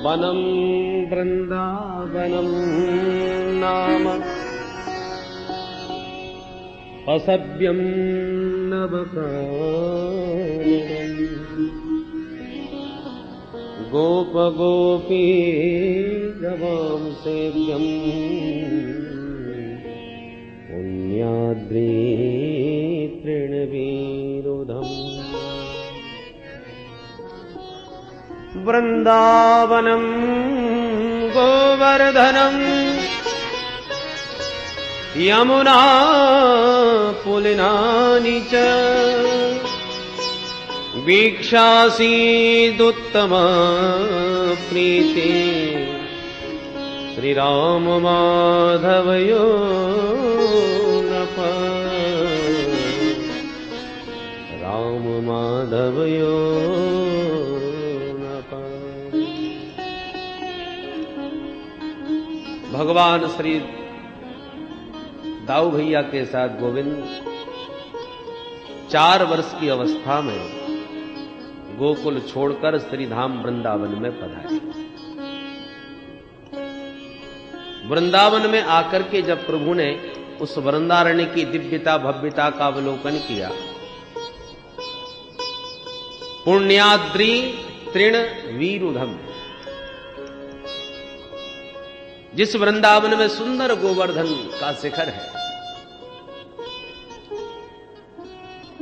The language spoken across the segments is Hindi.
वनं वृन्दावनं नाम असभ्यं नवकाननम् गोपगोपी गवां सेव्यम् पुण्याद्री तृणवीरुधम् वृन्दावनं गोवर्धनं यमुना पुलिनानि च वीक्षासीदुत्तमा प्रीति श्रीराम माधवयो नृप राम माधवयो नृप। भगवान श्री दाऊ भैया के साथ गोविंद 4 वर्ष की अवस्था में गोकुल छोड़कर श्रीधाम वृंदावन में पधारे। वृंदावन में आकर के जब प्रभु ने उस वृंदारण्य की दिव्यता भव्यता का अवलोकन किया, पुण्याद्री तृण वीरुधम, जिस वृंदावन में सुंदर गोवर्धन का शिखर है,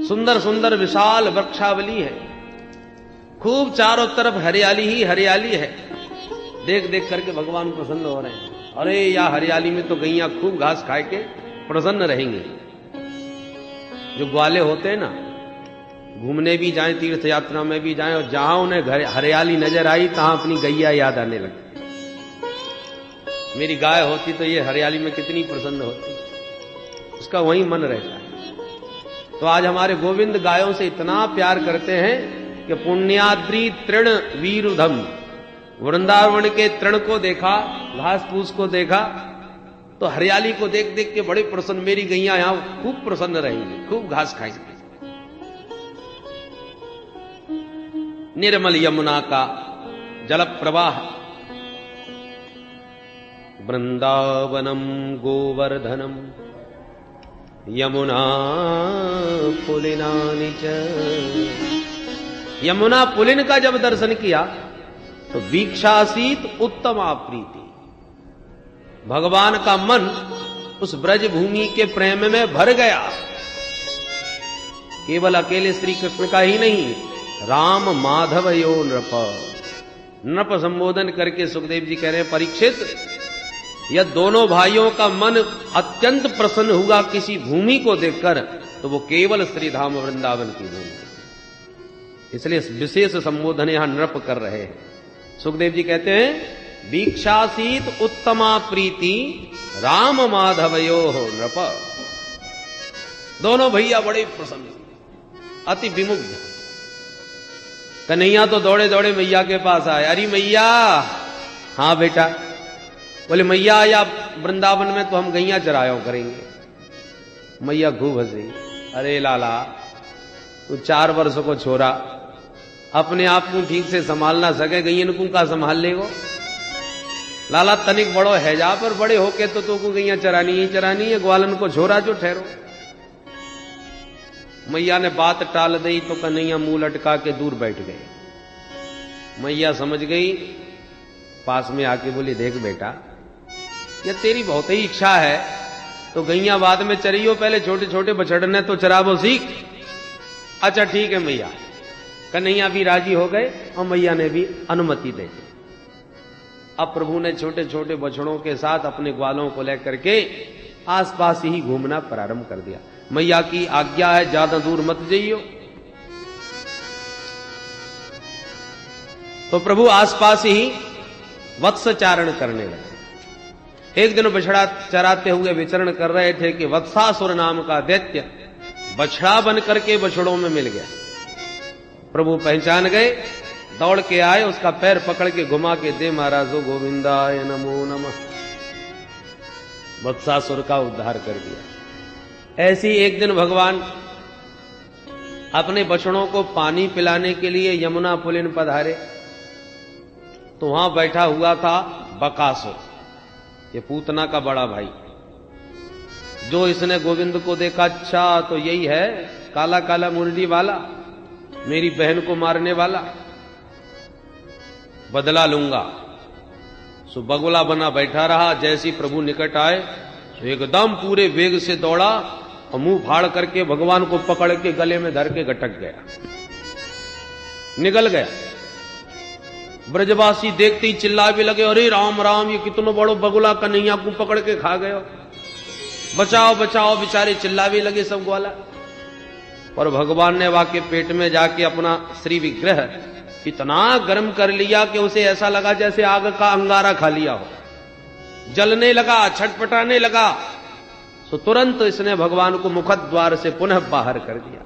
सुंदर सुंदर विशाल वृक्षावली है, खूब चारों तरफ हरियाली ही हरियाली है, देख देख करके भगवान प्रसन्न हो रहे हैं। अरे या हरियाली में तो गैया खूब घास खाए के प्रसन्न रहेंगे। जो ग्वाले होते हैं ना, घूमने भी जाएं, तीर्थ यात्रा में भी जाएं, और जहां उन्हें हरियाली नजर आई तहां अपनी गैया याद आने लगती। मेरी गाय होती तो ये हरियाली में कितनी प्रसन्न होती, उसका वही मन रहता है। तो आज हमारे गोविंद गायों से इतना प्यार करते हैं कि पुण्याद्री तृण वीरुधम, वृंदावन के तृण को देखा, घास फूस को देखा, तो हरियाली को देख देख के बड़े प्रसन्न, मेरी गैया यहां खूब प्रसन्न रहेंगी, खूब घास खाएंगे। निर्मल यमुना का जल प्रवाह, वृंदावनम गोवर्धनम यमुना पुलिनानि च। यमुना पुलिन का जब दर्शन किया तो वीक्षासीत उत्तमा प्रीति, भगवान का मन उस ब्रज भूमि के प्रेम में भर गया। केवल अकेले श्री कृष्ण का ही नहीं, राम माधवयो नृप, नृप संबोधन करके सुखदेव जी कह रहे हैं, परीक्षित, यह दोनों भाइयों का मन अत्यंत प्रसन्न हुआ किसी भूमि को देखकर, तो वो केवल श्रीधाम वृंदावन की भूमि। इसलिए विशेष संबोधन यहां नृप कर रहे हैं। सुखदेव जी कहते हैं, वीक्षासीत उत्तमा प्रीति राम माधवयो नृप। दोनों भैया बड़े प्रसन्न, अति विमुग्ध। कन्हैया तो दौड़े दौड़े मैया के पास आए, अरे मैया। हाँ बेटा। बोले मैया या वृंदावन में तो हम गैया चराया करेंगे। मैया खूब हंसी, अरे लाला तू 4 वर्ष को छोरा, अपने आप को ठीक से संभाल ना सके, गैयन को का संभाल लेगो। लाला तनिक बड़ो है जा, पर बड़े होके तो तू को गैया चरानी है, ग्वालन को छोरा जो ठहरो। मैया ने बात टाल दी तो कन्हैया मुंह लटका के दूर बैठ गए। मैया समझ गई, पास में आके बोली, देख बेटा, यह तेरी बहुत ही इच्छा है तो गैया बाद में चरियो, पहले छोटे छोटे बछड़ने तो चराबो सीख। अच्छा ठीक है मैया। कन्हैया भी राजी हो गए और मैया ने भी अनुमति दे दी। अब प्रभु ने छोटे छोटे बछड़ों के साथ अपने ग्वालों को लेकर के आसपास ही घूमना प्रारंभ कर दिया। मैया की आज्ञा है, ज्यादा दूर मत जाइयो। तो प्रभु आसपास ही वत्स चारण करने लगे। एक दिन बछड़ा चराते हुए विचरण कर रहे थे कि वत्सासुर नाम का दैत्य बछड़ा बन करके बछड़ों में मिल गया। प्रभु पहचान गए, दौड़ के आए, उसका पैर पकड़ के घुमा के दे महाराजो गोविंदाय नमो नमः। वत्सासुर का उद्धार कर दिया। ऐसी एक दिन भगवान अपने बछड़ों को पानी पिलाने के लिए यमुना पुलिन पधारे। तो वहां बैठा हुआ था बकासुर, ये पूतना का बड़ा भाई। जो इसने गोविंद को देखा, अच्छा तो यही है काला काला मुरली वाला, मेरी बहन को मारने वाला, बदला लूंगा। सो बगुला बना बैठा रहा। जैसे ही प्रभु निकट आए तो एकदम पूरे वेग से दौड़ा और मुंह फाड़ करके भगवान को पकड़ के गले में धर के गटक गया, निकल गया। ब्रजवासी देखते ही चिल्ला भी लगे, अरे राम राम, ये कितना बड़ो बगुला कन्हैया को पकड़ के खा गए, बचाओ बचाओ, बेचारे चिल्ला भी लगे सब ग्वाला। पर भगवान ने वाके पेट में जाके अपना श्री विग्रह इतना गर्म कर लिया कि उसे ऐसा लगा जैसे आग का अंगारा खा लिया हो, जलने लगा, छटपटाने लगा। सो तुरंत इसने भगवान को मुखद्वार से पुनः बाहर कर दिया।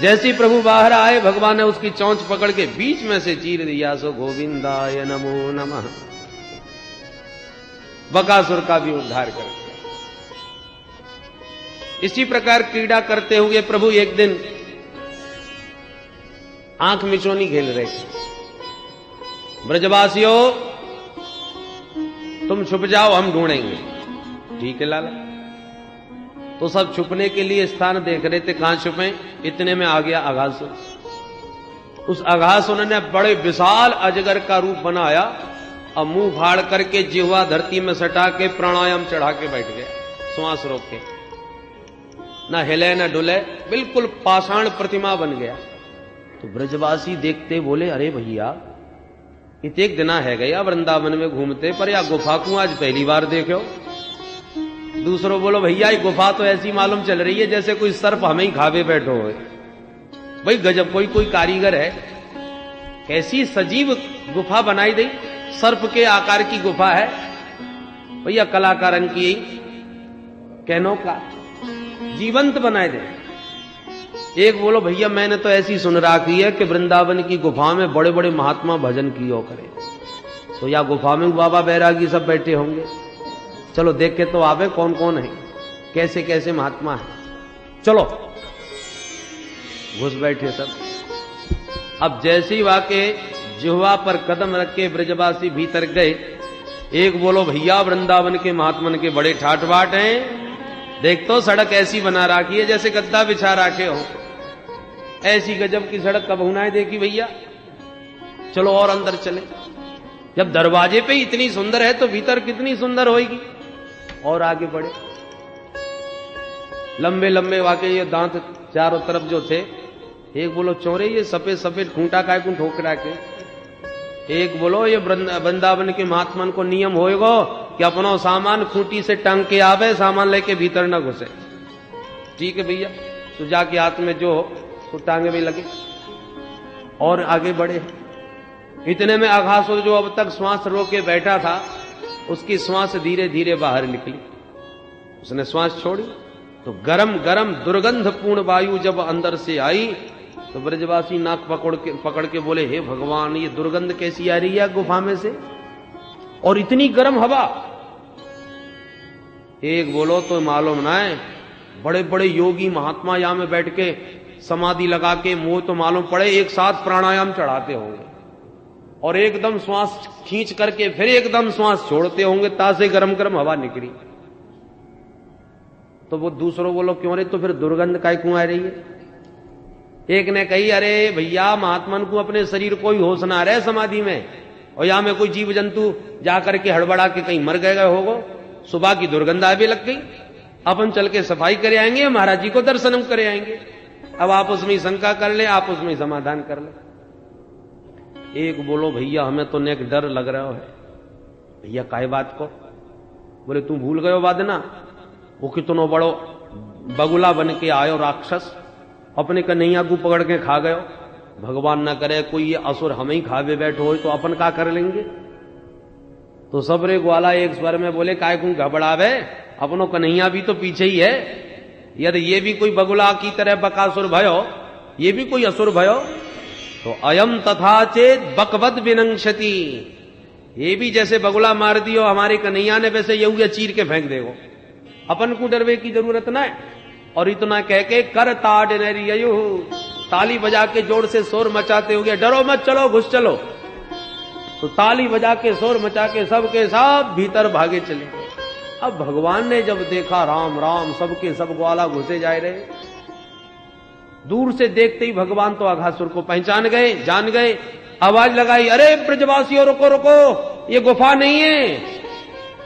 जैसे ही प्रभु बाहर आए, भगवान ने उसकी चोंच पकड़ के बीच में से चीर दिया। सो गोविंदाय नमो नमः, बकासुर का भी उद्धार कर दिया। इसी प्रकार क्रीड़ा करते हुए प्रभु एक दिन आंख मिचोनी खेल रहे थे। ब्रजवासियों तुम छुप जाओ, हम ढूंढेंगे। ठीक है लाला। तो सब छुपने के लिए स्थान देख रहे थे, कहां छुपे। इतने में आ गया अघासुर। उस अघासुर ने बड़े विशाल अजगर का रूप बनाया और मुंह फाड़ करके जिह्वा धरती में सटा के प्राणायाम चढ़ा के बैठ गया, श्वास रोक के, ना हिले ना डुले, बिल्कुल पाषाण प्रतिमा बन गया। तो ब्रजवासी देखते बोले, अरे भैया इतने दिना है गया वृंदावन में घूमते, पर या गुफा को आज पहली बार देखो। दूसरों बोलो, भैया ये गुफा तो ऐसी मालूम चल रही है जैसे कोई सर्प हमें ही खावे बैठो हो। भाई गजब, कोई कारीगर है, कैसी सजीव गुफा बनाई दी, सर्प के आकार की गुफा है। भैया कलाकारन की कहनो का जीवंत बनाए दे। एक बोलो, भैया मैंने तो ऐसी सुन रखी है कि वृंदावन की गुफा में बड़े बड़े महात्मा भजन किया करे, तो या गुफा में बाबा बैरागी सब बैठे होंगे, चलो देख के तो आवे कौन कौन है, कैसे कैसे महात्मा है। चलो घुस बैठे सब। अब जैसे ही वाके जिह्वा पर कदम रख के ब्रजवासी भीतर गए, एक बोलो, भैया वृंदावन के महात्मन के बड़े ठाट बाट हैं, देख तो सड़क ऐसी बना रखी है जैसे गद्दा बिछा रखे हो। ऐसी गजब की सड़क कब होना है देखी भैया। चलो और अंदर चले। जब दरवाजे पे इतनी सुंदर है तो भीतर कितनी सुंदर होगी। और आगे बढ़े। लंबे लंबे वाकई ये दांत चारों तरफ जो थे। एक बोलो, चोरे ये सफेद सफेद खूंटा काय को ठोक रखे। एक बोलो, ये वृंदावन के महात्मन को नियम होएगा कि अपना सामान खूंटी से टांग के आवे, सामान लेके भीतर न घुसे। ठीक है भैया, तो जाके हाथ में जो तो टांगे भी लगे और आगे बढ़े। इतने में अघासुर जो अब तक श्वास रोके बैठा था, उसकी श्वास धीरे धीरे बाहर निकली। उसने श्वास छोड़ी तो गरम गरम दुर्गंधपूर्ण वायु जब अंदर से आई तो ब्रजवासी नाक पकड़ के बोले, हे भगवान, ये दुर्गंध कैसी आ रही है गुफा में से, और इतनी गर्म हवा। एक बोलो, तो मालूम ना है, बड़े बड़े योगी महात्मा यहां में बैठ के समाधि लगा के मुंह तो मालूम पड़े एक साथ प्राणायाम चढ़ाते होंगे और एकदम श्वास खींच करके फिर एकदम श्वास छोड़ते होंगे, तासे गरम गरम हवा निकली। तो वो दूसरों बोलो, क्यों रे, तो फिर दुर्गंध काय क्यों आ रही है। एक ने कही, अरे भैया महात्मन को अपने शरीर को ही होश ना रहे समाधि में, और यहां में कोई जीव जंतु जाकर के हड़बड़ा के कहीं मर गए होगो, सुबह की दुर्गंध आने लग गई। अपन चल के सफाई करे आएंगे, महाराज जी को दर्शन करे आएंगे। अब आप उसमें शंका कर ले, आप उसमें समाधान कर ले। एक बोलो, भैया हमें तो नेक डर लग रहा है। भैया काहे बात को। बोले, तू भूल गयो वादना, वो कितनो बड़ो बगुला बन के आयो राक्षस, अपने कन्हैया को पकड़ के खा गयो। भगवान ना करे कोई ये असुर हमें ही खावे बैठो हो तो अपन का कर लेंगे। तो सबरे ग्वाला एक स्वर में बोले, काय को घबरावे, अपनो कन्हैया भी तो पीछे ही है। यदि ये भी कोई बगुला की तरह बकासुर भयो, ये भी कोई असुर भयो, तो अयम तथा चेत बकवद विनंक्षति, ये भी जैसे बगुला मार दियो हमारे कन्हैया ने, वैसे ये चीर के फेंक देगो। अपन को डरवे की जरूरत ना है। और इतना कह के कर ताड़ ताली बजा के जोर से शोर मचाते हुए, डरो मत, चलो घुस चलो। तो ताली बजा के शोर मचा के सबके सब भीतर भागे चले गए। अब भगवान ने जब देखा राम राम सबके सब ग्वाला घुसे जा रहे, दूर से देखते ही भगवान तो अघासुर को पहचान गए, जान गए, आवाज लगाई, अरे ब्रजवासियों रुको रुको, ये गुफा नहीं है।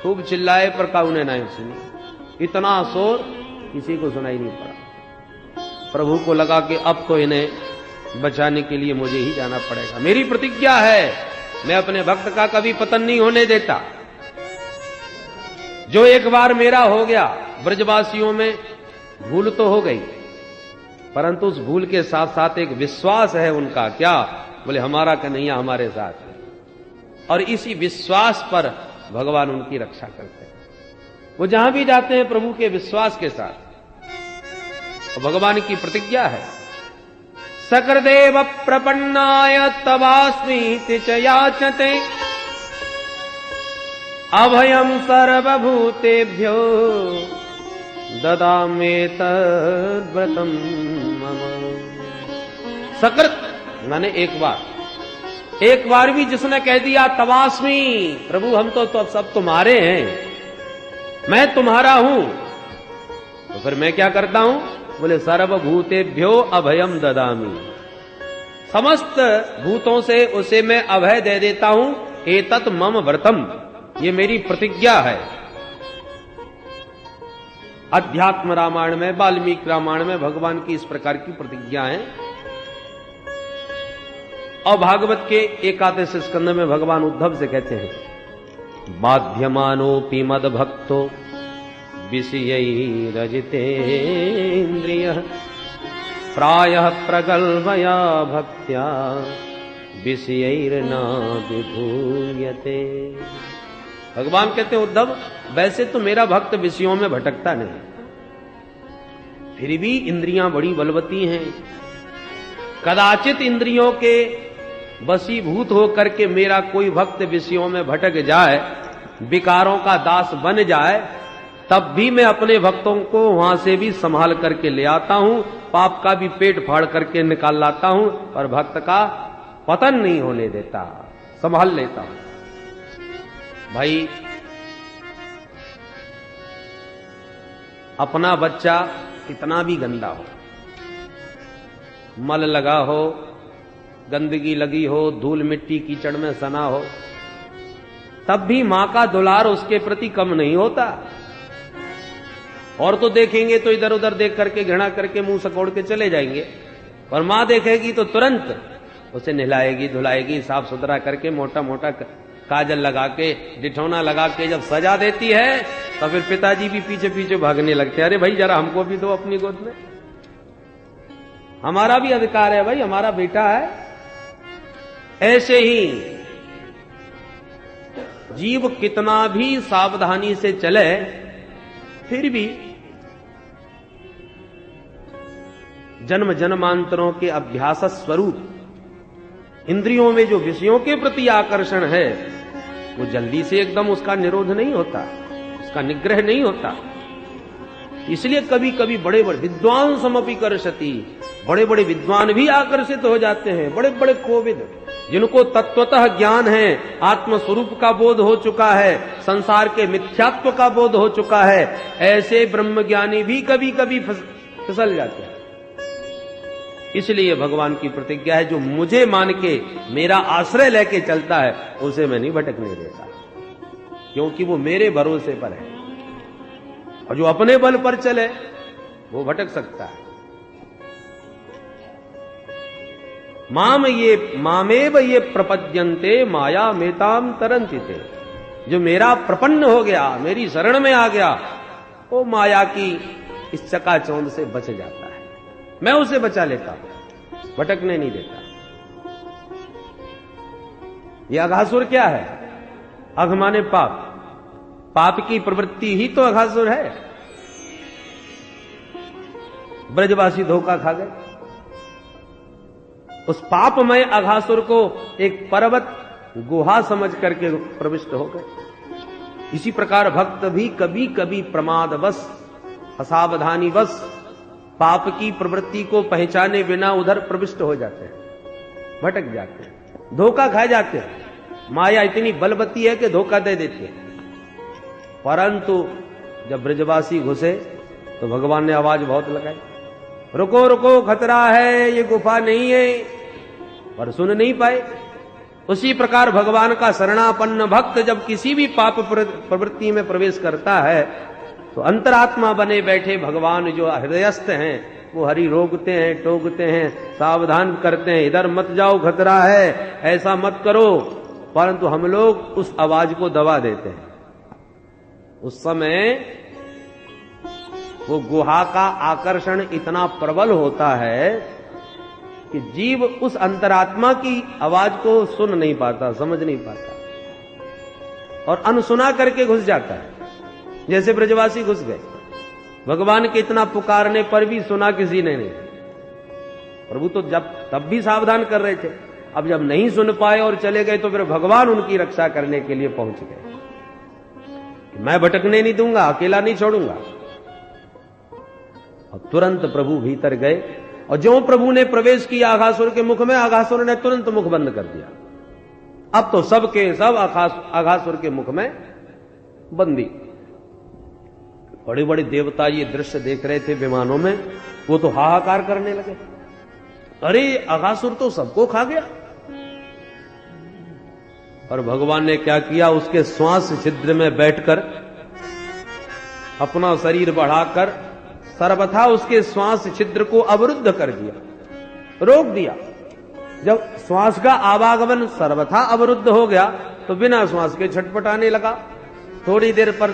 खूब चिल्लाए पर काऊ ने नहीं सुनी। इतना शोर किसी को सुनाई नहीं पड़ा। प्रभु को लगा कि अब तो इन्हें बचाने के लिए मुझे ही जाना पड़ेगा। मेरी प्रतिज्ञा है, मैं अपने भक्त का कभी पतन नहीं होने देता। जो एक बार मेरा हो गया, ब्रजवासियों में भूल तो हो गई, परंतु उस भूल के साथ साथ एक विश्वास है उनका। क्या? बोले हमारा कन्हैया हमारे साथ है। और इसी विश्वास पर भगवान उनकी रक्षा करते हैं। वो जहां भी जाते हैं प्रभु के विश्वास के साथ। भगवान की प्रतिज्ञा है, सकरदेव प्रपन्नाय तवास्मीति च याचते अभयम सर्वभूतेभ्यो ददामे तद्व्रतम मम। सकृत माने एक बार भी जिसने कह दिया तवास्मी, प्रभु हम तो सब तुम्हारे हैं, मैं तुम्हारा हूं, तो फिर मैं क्या करता हूं? बोले सर्वभूतेभ्यो अभयम ददामी, समस्त भूतों से उसे मैं अभय दे देता हूं। एतत् मम व्रतम, ये मेरी प्रतिज्ञा है। अध्यात्म रामायण में, वाल्मीकि रामायण में भगवान की इस प्रकार की प्रतिज्ञा है। और भागवत के एकादश स्कंद में भगवान उद्धव से कहते हैं, बाध्यमानोऽपि मद्भक्तो विषयैरजितेन्द्रियः प्रायः प्रगल्भया भक्त्या विषयैर्न विभूयते। भगवान कहते हैं उद्धव, वैसे तो मेरा भक्त विषयों में भटकता नहीं, फिर भी इंद्रियां बड़ी बलवती हैं। कदाचित इंद्रियों के वशीभूत होकर के मेरा कोई भक्त विषयों में भटक जाए, विकारों का दास बन जाए, तब भी मैं अपने भक्तों को वहां से भी संभाल करके ले आता हूं, पाप का भी पेट फाड़ करके निकाल लाता हूं, और भक्त का पतन नहीं होने देता, संभाल लेता हूं। भाई, अपना बच्चा कितना भी गंदा हो, मल लगा हो, गंदगी लगी हो, धूल मिट्टी कीचड़ में सना हो, तब भी मां का दुलार उसके प्रति कम नहीं होता। और तो देखेंगे तो इधर उधर देख करके घृणा करके मुंह सकोड़ के चले जाएंगे, और मां देखेगी तो तुरंत उसे नहलाएगी, धुलाएगी, साफ सुथरा करके मोटा मोटा काजल लगा के, डिठौना लगा के जब सजा देती है, तो फिर पिताजी भी पीछे पीछे भागने लगते हैं, अरे भाई जरा हमको भी दो अपनी गोद में, हमारा भी अधिकार है भाई, हमारा बेटा है। ऐसे ही जीव कितना भी सावधानी से चले, फिर भी जन्म जन्मांतरों के अभ्यास स्वरूप इंद्रियों में जो विषयों के प्रति आकर्षण है, वो जल्दी से एकदम उसका निरोध नहीं होता, उसका निग्रह नहीं होता। इसलिए कभी कभी बड़े बड़े विद्वान समपि कर्षति, बड़े बड़े विद्वान भी आकर्षित हो जाते हैं। बड़े बड़े कोविद जिनको तत्वतः ज्ञान है, आत्म स्वरूप का बोध हो चुका है, संसार के मिथ्यात्व का बोध हो चुका है, ऐसे ब्रह्मज्ञानी भी कभी कभी फिसल जाते हैं। इसलिए भगवान की प्रतिज्ञा है, जो मुझे मान के मेरा आश्रय लेके चलता है, उसे मैं नहीं भटकने देता, क्योंकि वो मेरे भरोसे पर है। और जो अपने बल पर चले वो भटक सकता है। मामेव ये प्रपद्यन्ते माया मेताम तरन्तिते, जो मेरा प्रपन्न हो गया, मेरी शरण में आ गया, वो माया की इस चकाचौंध से बच जाता है, मैं उसे बचा लेता हूं, भटकने नहीं देता। यह अघासुर क्या है? अघ माने पाप, पाप की प्रवृत्ति ही तो अघासुर है। ब्रजवासी धोखा खा गए, उस पापमय अघासुर को एक पर्वत गुहा समझ करके प्रविष्ट हो गए। इसी प्रकार भक्त भी कभी कभी प्रमादवश, असावधानीवश पाप की प्रवृत्ति को पहचाने बिना उधर प्रविष्ट हो जाते हैं, भटक जाते हैं, धोखा खा जाते हैं। माया इतनी बलवती है कि धोखा दे देती है। परंतु जब ब्रजवासी घुसे तो भगवान ने आवाज बहुत लगाई, रुको रुको, खतरा है, ये गुफा नहीं है, पर सुन नहीं पाए। उसी प्रकार भगवान का शरणापन्न भक्त जब किसी भी पाप प्रवृत्ति में प्रवेश करता है तो अंतरात्मा बने बैठे भगवान जो हृदयस्थ हैं वो हरि रोकते हैं, टोकते हैं, सावधान करते हैं, इधर मत जाओ, खतरा है, ऐसा मत करो। परंतु हम लोग उस आवाज को दबा देते हैं। उस समय वो गुहा का आकर्षण इतना प्रबल होता है कि जीव उस अंतरात्मा की आवाज को सुन नहीं पाता, समझ नहीं पाता और अनसुना करके घुस जाता है। जैसे ब्रजवासी घुस गए, भगवान के इतना पुकारने पर भी सुना किसी ने नहीं। प्रभु तो जब तब भी सावधान कर रहे थे, अब जब नहीं सुन पाए और चले गए तो फिर भगवान उनकी रक्षा करने के लिए पहुंच गए। मैं भटकने नहीं दूंगा, अकेला नहीं छोड़ूंगा। और तुरंत प्रभु भीतर गए और जो प्रभु ने प्रवेश किया अघासुर के मुख में, अघासुर ने तुरंत मुख बंद कर दिया। अब तो सबके सब अघासुर के मुख में बंदी। बड़े बड़े देवता ये दृश्य देख रहे थे विमानों में, वो तो हाहाकार करने लगे, अरे अघासुर तो सबको खा गया। और भगवान ने क्या किया, उसके श्वास छिद्र में बैठकर अपना शरीर बढ़ाकर सर्वथा उसके श्वास छिद्र को अवरुद्ध कर दिया, रोक दिया। जब श्वास का आवागमन सर्वथा अवरुद्ध हो गया तो बिना श्वास के छटपटाने लगा। थोड़ी देर पर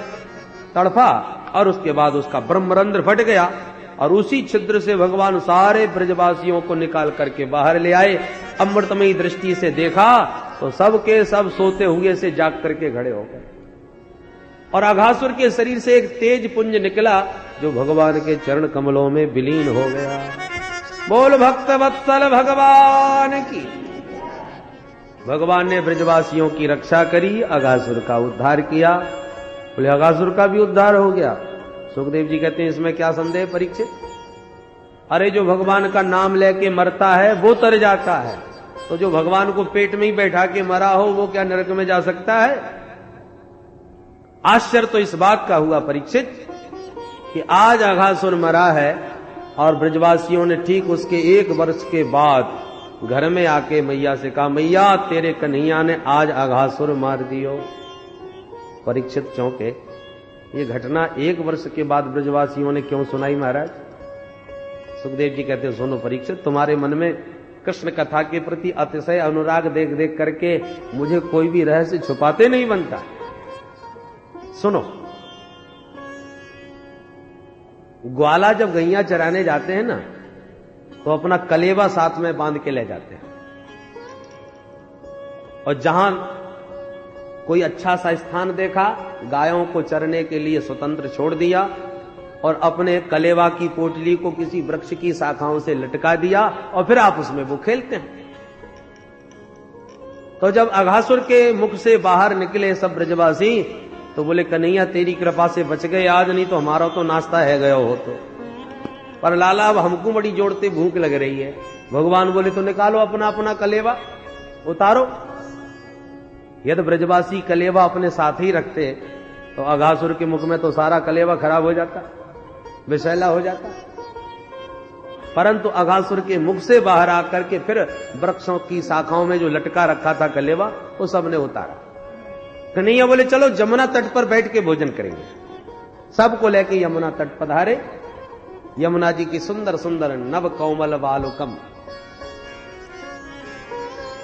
तड़फा और उसके बाद उसका ब्रह्मरंध्र फट गया और उसी छिद्र से भगवान सारे ब्रजवासियों को निकाल करके बाहर ले आए। अमृतमयी दृष्टि से देखा तो सबके सब सोते हुए से जाग करके खड़े हो गए और अघासुर के शरीर से एक तेज पुंज निकला जो भगवान के चरण कमलों में विलीन हो गया। बोल भक्त वत्सल भगवान की। भगवान ने ब्रजवासियों की रक्षा करी, अघासुर का उद्धार किया। बोले अघासुर का भी उद्धार हो गया। सुखदेव जी कहते हैं इसमें क्या संदेह परीक्षित, अरे जो भगवान का नाम लेके मरता है वो तर जाता है, तो जो भगवान को पेट में ही बैठा के मरा हो वो क्या नरक में जा सकता है? आश्चर्य तो इस बात का हुआ परीक्षित कि आज अघासुर मरा है और ब्रजवासियों ने ठीक उसके 1 वर्ष के बाद घर में आके मैया से कहा, मैया तेरे कन्हैया ने आज अघासुर मार दियो। परीक्षित चौंके, ये घटना 1 वर्ष के बाद ब्रजवासियों ने क्यों सुनाई महाराज? सुखदेव जी कहते, सुनो परीक्षित, तुम्हारे मन में कृष्ण कथा के प्रति अतिशय अनुराग देख देख करके मुझे कोई भी रहस्य छुपाते नहीं बनता। सुनो, ग्वाला जब गैया चराने जाते हैं ना तो अपना कलेवा साथ में बांध के ले जाते हैं और जहां कोई अच्छा सा स्थान देखा गायों को चरने के लिए स्वतंत्र छोड़ दिया और अपने कलेवा की पोटली को किसी वृक्ष की शाखाओं से लटका दिया और फिर आप उसमें वो खेलते हैं। तो जब अघासुर के मुख से बाहर निकले सब ब्रजवासी तो बोले, कन्हैया तेरी कृपा से बच गए आज, नहीं तो हमारा तो नाश्ता है गया हो तो। पर लाला अब हमको बड़ी जोड़ते भूख लग रही है। भगवान बोले, तो निकालो अपना अपना कलेवा, उतारो। यदि ब्रजवासी कलेवा अपने साथ ही रखते तो अघासुर के मुख में तो सारा कलेवा खराब हो जाता, विषैला हो जाता। परंतु अघासुर के मुख से बाहर आकर के फिर वृक्षों की शाखाओं में जो लटका रखा था कलेवा वो सबने उतारा। कन्हैया बोले, चलो यमुना तट पर बैठ के भोजन करेंगे। सबको लेके यमुना तट पधारे। यमुना जी की सुंदर सुंदर नव कोमल बालुकम,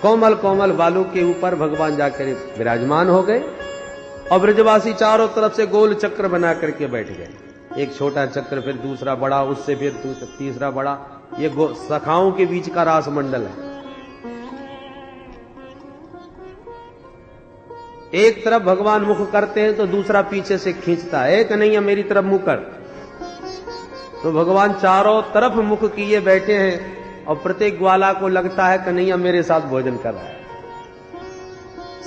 कोमल कोमल बालू के ऊपर भगवान जाकर विराजमान हो गए और ब्रजवासी चारों तरफ से गोल चक्र बना करके बैठ गए। एक छोटा चक्र, फिर दूसरा बड़ा, उससे फिर तीसरा बड़ा। ये सखाओं के बीच का रास मंडल है। एक तरफ भगवान मुख करते हैं तो दूसरा पीछे से खींचता है, कन्हैया मेरी तरफ मुख कर। तो भगवान चारों तरफ मुख किए बैठे हैं और प्रत्येक ग्वाला को लगता है कन्हैया मेरे साथ भोजन कर रहा है।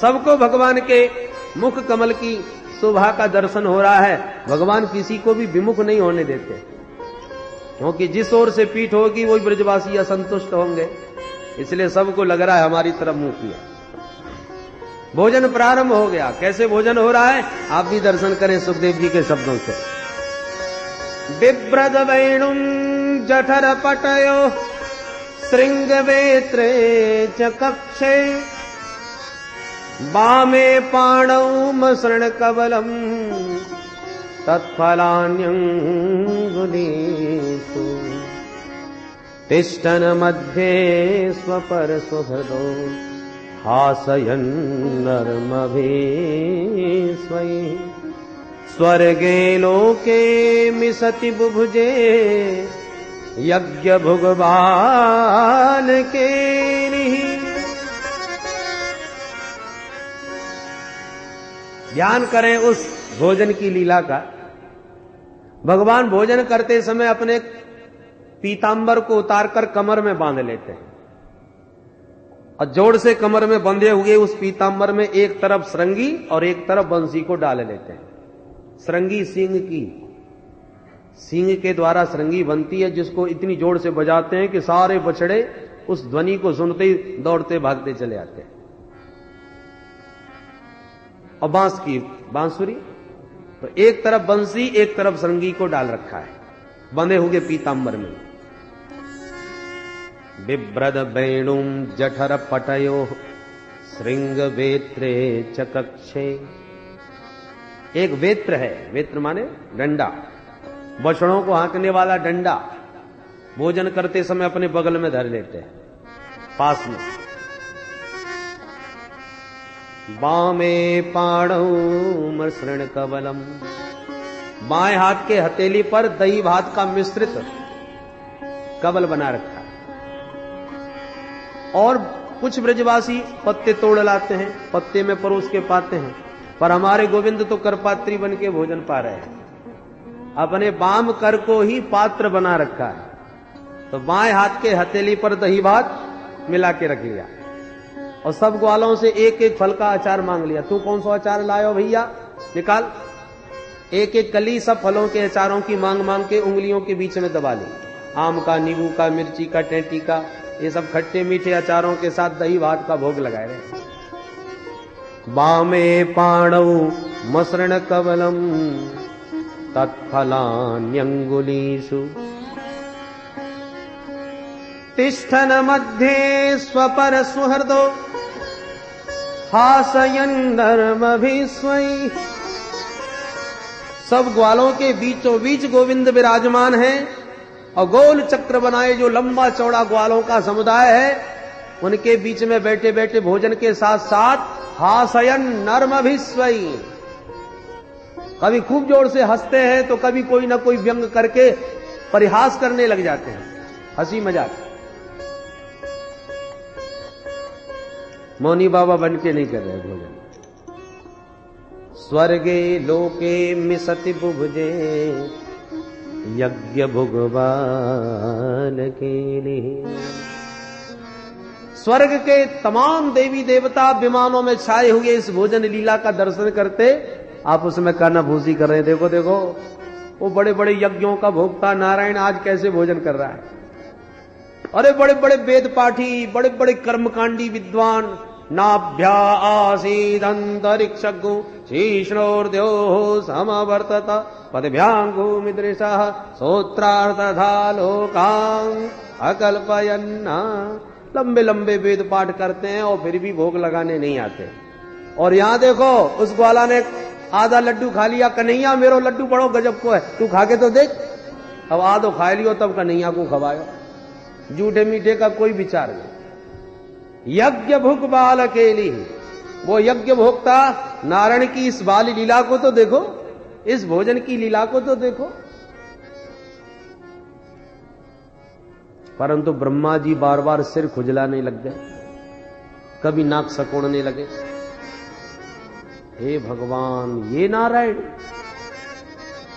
सबको भगवान के मुख कमल की शोभा का दर्शन हो रहा है। भगवान किसी को भी विमुख नहीं होने देते, क्योंकि जिस ओर से पीठ होगी वही ब्रजवासी असंतुष्ट होंगे। इसलिए सबको लग रहा है हमारी तरफ मुंह किया। भोजन प्रारंभ हो गया। कैसे भोजन हो रहा है आप भी दर्शन करें सुखदेव जी के शब्दों से। बिभ्रद वेणुं जठर पटयो श्रृंग वेत्रे च कक्षे वामे पाणौ मसृण कवलम तत्फलान्यंगुलीषु तिष्ठन् मध्ये स्वपर सुहृदो हासयन् नर्मभिस्वै स्वर्गे लोके मिसति बुभुजे यज्ञ भुगवाल के ध्यान करें उस भोजन की लीला का। भगवान भोजन करते समय अपने पीतांबर को उतारकर कमर में बांध लेते हैं और जोड़ से कमर में बंधे हुए उस पीतांबर में एक तरफ श्रृंगी और एक तरफ बंसी को डाल लेते हैं। श्रृंगी सींग की, सींग के द्वारा श्रृंगी बनती है जिसको इतनी जोर से बजाते हैं कि सारे बछड़े उस ध्वनि को सुनते ही दौड़ते भागते चले आते हैं। और बांस की बांसुरी, तो एक तरफ बंसी एक तरफ श्रृंगी को डाल रखा है बंधे हुए पीतांबर में। बिभ्रद वेणुं जठर पटयो श्रृंग वेत्रे च कक्षे। एक वेत्र है, वेत्र माने डंडा, बछड़ों को हाँकने वाला डंडा भोजन करते समय अपने बगल में धर लेते हैं पास में। बामे पाणौ मसृण कवलम, बाएं हाथ के हथेली पर दही भात का मिश्रित कवल बना रखा है। और कुछ ब्रजवासी पत्ते तोड़ लाते हैं, पत्ते में परोस के पाते हैं, पर हमारे गोविंद तो करपात्री बन के भोजन पा रहे हैं। अपने बाम कर को ही पात्र बना रखा है, तो बाएं हाथ के हथेली पर दही भात मिला के रख लिया और सब ग्वालों से एक एक फल का अचार मांग लिया। तू कौन सा अचार लायो भैया, निकाल। एक एक कली सब फलों के अचारों की मांग मांग के उंगलियों के बीच में दबा ली। आम का, नींबू का, मिर्ची का, टेंटी का, ये सब खट्टे मीठे अचारों के साथ दही भात का भोग लगाए रहे। बामे पाणौ मसृण कवलम तत्फलान्यंगुलीषु तिष्ठन् मध्ये स्वपर सुहृदो हासयन् नर्मभिस्वै। सब ग्वालों के बीचों बीच गोविंद विराजमान है और गोल चक्र बनाए जो लंबा चौड़ा ग्वालों का समुदाय है, उनके बीच में बैठे बैठे भोजन के साथ साथ हासयन् नर्मभिस्वै, कभी खूब जोर से हंसते हैं तो कभी कोई ना कोई व्यंग करके परिहास करने लग जाते हैं, हंसी मजाक। मौनी बाबा बन के नहीं कर रहे भोजन। स्वर्गे लोके मिसति बुभुजे यज्ञ भुगवाल के लिए। स्वर्ग के तमाम देवी देवता विमानों में छाए हुए इस भोजन लीला का दर्शन करते आप उसमें कानाफूसी कर रहे हैं। देखो देखो वो बड़े बड़े यज्ञों का भोक्ता नारायण आज कैसे भोजन कर रहा है। अरे बड़े बड़े वेद पाठी, बड़े बड़े कर्मकांडी विद्वान, नाभ्या आसीदंतरिक्षगु शीर्षोर्ध्यो समवर्तत पदभ्यांगुमिदृशः सोत्रार्थधा लोकां अकल्पयन्ना। लंबे लंबे वेद पाठ करते हैं और फिर भी भोग लगाने नहीं आते। और यहां देखो उस ग्वाला ने आधा लड्डू खा लिया। कन्हैया मेरो लड्डू बड़ो गजब को है, तू खा के तो देख। अब आधो खा लियो तब कन्हैया को खवायो। झूठे मीठे का कोई विचार नहीं। यज्ञ भुग बाल अकेली, वो यज्ञ भोक्ता नारायण की इस बाल लीला को तो देखो, इस भोजन की लीला को तो देखो। परंतु ब्रह्मा जी बार बार सिर खुजलाने लग गए, कभी नाक सकोड़ने लगे। हे भगवान, ये नारायण,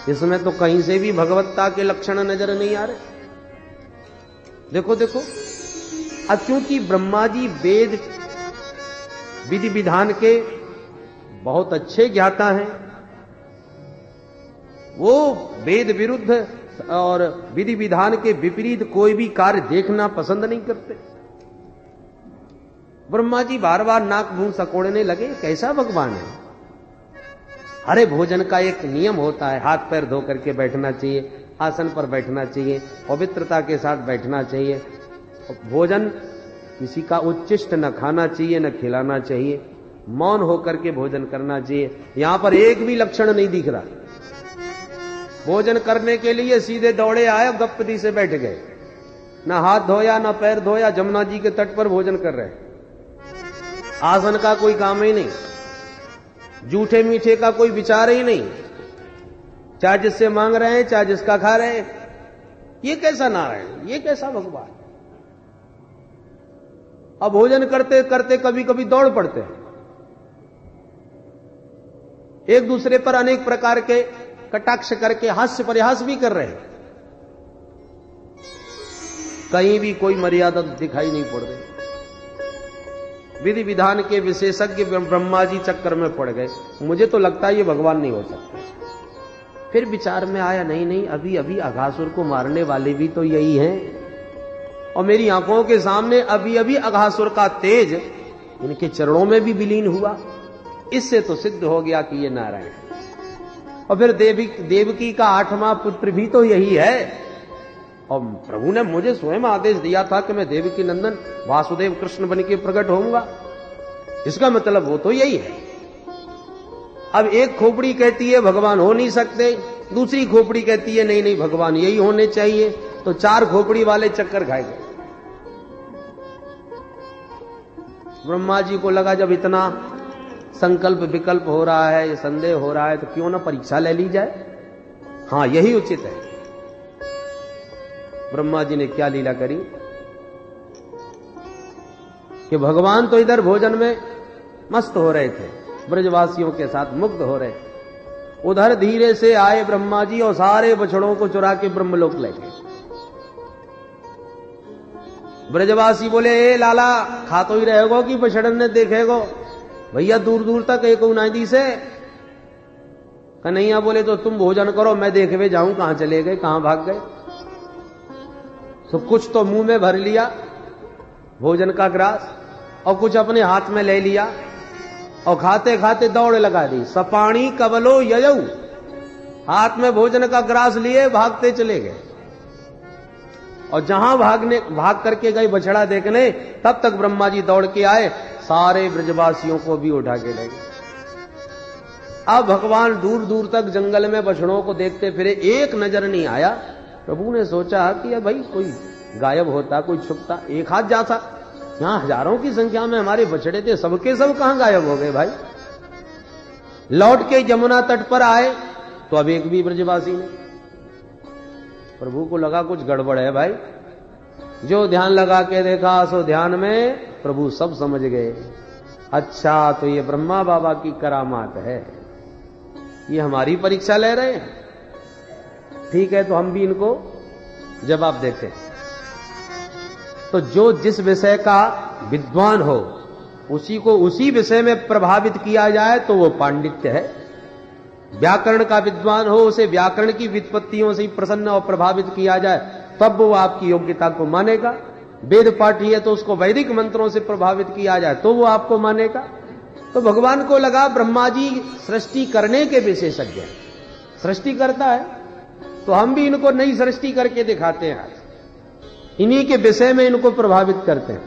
इसमें तो कहीं से भी भगवत्ता के लक्षण नजर नहीं आ रहे। देखो देखो, अब क्योंकि ब्रह्मा जी वेद विधि विधान के बहुत अच्छे ज्ञाता हैं, वो वेद विरुद्ध और विधि विधान के विपरीत कोई भी कार्य देखना पसंद नहीं करते। ब्रह्मा जी बार बार नाक मुंह सकोड़ने लगे, कैसा भगवान है? अरे भोजन का एक नियम होता है, हाथ पैर धो करके बैठना चाहिए, आसन पर बैठना चाहिए, पवित्रता के साथ बैठना चाहिए, भोजन किसी का उच्चिष्ट न खाना चाहिए न खिलाना चाहिए, मौन होकर के भोजन करना चाहिए। यहां पर एक भी लक्षण नहीं दिख रहा। भोजन करने के लिए सीधे दौड़े आए, गपदी से बैठ गए, ना हाथ धोया ना पैर धोया, जमुना जी के तट पर भोजन कर रहे। आसन का कोई काम ही नहीं, जूठे मीठे का कोई विचार ही नहीं, चाहे जिससे मांग रहे हैं चाहे जिसका खा रहे हैं। ये कैसा नारायण, ये कैसा भगवान? अब भोजन करते करते कभी कभी दौड़ पड़ते हैं, एक दूसरे पर अनेक प्रकार के कटाक्ष करके हास्य परिहास भी कर रहे हैं। कहीं भी कोई मर्यादा दिखाई नहीं पड़ रही। विधि विधान के विशेषज्ञ ब्रह्मा जी चक्कर में पड़ गए। मुझे तो लगता है ये भगवान नहीं हो सकते। फिर विचार में आया, नहीं नहीं, अभी अभी अघासुर को मारने वाले भी तो यही हैं, और मेरी आंखों के सामने अभी अभी अघासुर का तेज इनके चरणों में भी विलीन हुआ। इससे तो सिद्ध हो गया कि ये नारायण। और फिर देवकी का 8वां पुत्र भी तो यही है, और प्रभु ने मुझे स्वयं आदेश दिया था कि मैं देवकी नंदन वासुदेव कृष्ण बन के प्रकट होऊंगा। इसका मतलब वो तो यही है। अब एक खोपड़ी कहती है भगवान हो नहीं सकते, दूसरी खोपड़ी कहती है नहीं नहीं भगवान यही होने चाहिए, तो 4 खोपड़ी वाले चक्कर खाए गए। ब्रह्मा जी को लगा जब इतना संकल्प विकल्प हो रहा है, ये संदेह हो रहा है, तो क्यों ना परीक्षा ले ली जाए। हां, यही उचित है। ब्रह्मा जी ने क्या लीला करी कि भगवान तो इधर भोजन में मस्त हो रहे थे, ब्रजवासियों के साथ मुग्ध हो रहे, उधर धीरे से आए ब्रह्मा जी और सारे बछड़ों को चुरा के ब्रह्मलोक ले गए। ब्रजवासी बोले, ए लाला, खा तो ही रहेगो कि बछड़न ने देखेगो? भैया दूर दूर तक एक उनादी से। कन्हैया बोले, तो तुम भोजन करो, मैं देखवे जाऊं कहां चले गए, कहां भाग गए। तो कुछ तो मुंह में भर लिया भोजन का ग्रास, और कुछ अपने हाथ में ले लिया, और खाते खाते दौड़ लगा दी। सपाणी कबलो ययऊ, हाथ में भोजन का ग्रास लिए भागते चले गए। और जहां भाग करके गए बछड़ा देखने, तब तक ब्रह्मा जी दौड़ के आए, सारे ब्रजवासियों को भी उठा के ले गए। अब भगवान दूर दूर तक जंगल में बछड़ों को देखते फिरे, एक नजर नहीं आया। प्रभु ने सोचा कि अब भाई कोई गायब होता, कोई छुपता, एक हाथ जाता। यहां हजारों की संख्या में हमारे बछड़े थे, सबके सब कहां गायब हो गए भाई। लौट के यमुना तट पर आए तो अब एक भी ब्रजवासी नहीं। प्रभु को लगा कुछ गड़बड़ है भाई। जो ध्यान लगा के देखा सो ध्यान में प्रभु सब समझ गए। अच्छा, तो ये ब्रह्मा बाबा की करामात है, ये हमारी परीक्षा ले रहे हैं। ठीक है, तो हम भी इनको जवाब देते हैं। तो जो जिस विषय का विद्वान हो उसी को उसी विषय में प्रभावित किया जाए तो वो पांडित्य है। व्याकरण का विद्वान हो, उसे व्याकरण की व्युत्पत्तियों से प्रसन्न और प्रभावित किया जाए तब वो आपकी योग्यता को मानेगा। वेद पाठी है तो उसको वैदिक मंत्रों से प्रभावित किया जाए तो वो आपको मानेगा। तो भगवान को लगा ब्रह्मा जी सृष्टि करने के विशेषज्ञ हैं, सृष्टि करता है, तो हम भी इनको नई सृष्टि करके दिखाते हैं, इन्हीं के विषय में इनको प्रभावित करते हैं।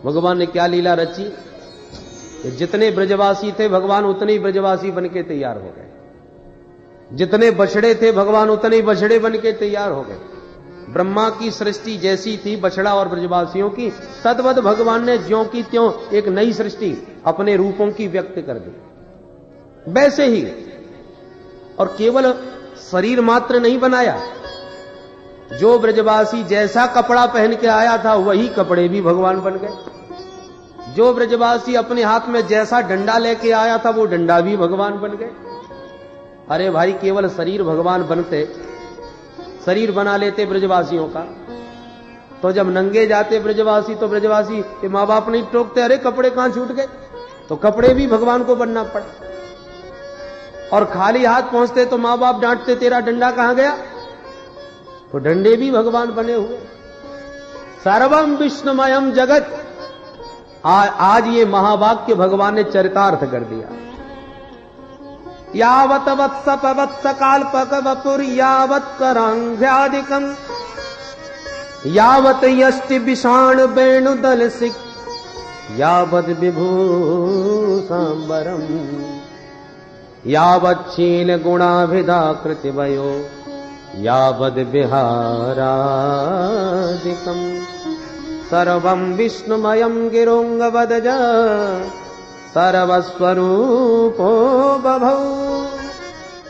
भगवान ने क्या लीला रची, जितने ब्रजवासी थे भगवान उतने ही ब्रजवासी बनके तैयार हो गए, जितने बछड़े थे भगवान उतने ही बछड़े बनके तैयार हो गए। ब्रह्मा की सृष्टि जैसी थी बछड़ा और ब्रजवासियों की, तद्वत भगवान ने ज्यों की त्यों एक नई सृष्टि अपने रूपों की व्यक्त कर दी। वैसे ही, और केवल शरीर मात्र नहीं बनाया, जो ब्रजवासी जैसा कपड़ा पहन के आया था वही कपड़े भी भगवान बन गए। जो ब्रजवासी अपने हाथ में जैसा डंडा लेके आया था वो डंडा भी भगवान बन गए। अरे भाई, केवल शरीर भगवान बनते, शरीर बना लेते ब्रजवासियों का, तो जब नंगे जाते ब्रजवासी तो ब्रजवासी के मां बाप नहीं टोकते, अरे कपड़े कहां छूट गए, तो कपड़े भी भगवान को बनना पड़ा। और खाली हाथ पहुंचते तो मां बाप डांटते, तेरा डंडा कहां गया, तो डंडे भी भगवान बने हुए। सर्वम विष्णुमयम जगत आज ये महावाक्य भगवान ने चरितार्थ कर दिया। यावत वत्सप वत्स काल्पक वपुर यावत करांघ्यादिकम यावत यष्टि विषाण वेणुदल सिक यावत विभूषांबरम यावत क्षीण गुणाभिधा कृतिवयो यावद विहारादिकम सर्वं विष्णुमयं गिरोंगवदज सर्वस्वरूपो बभौ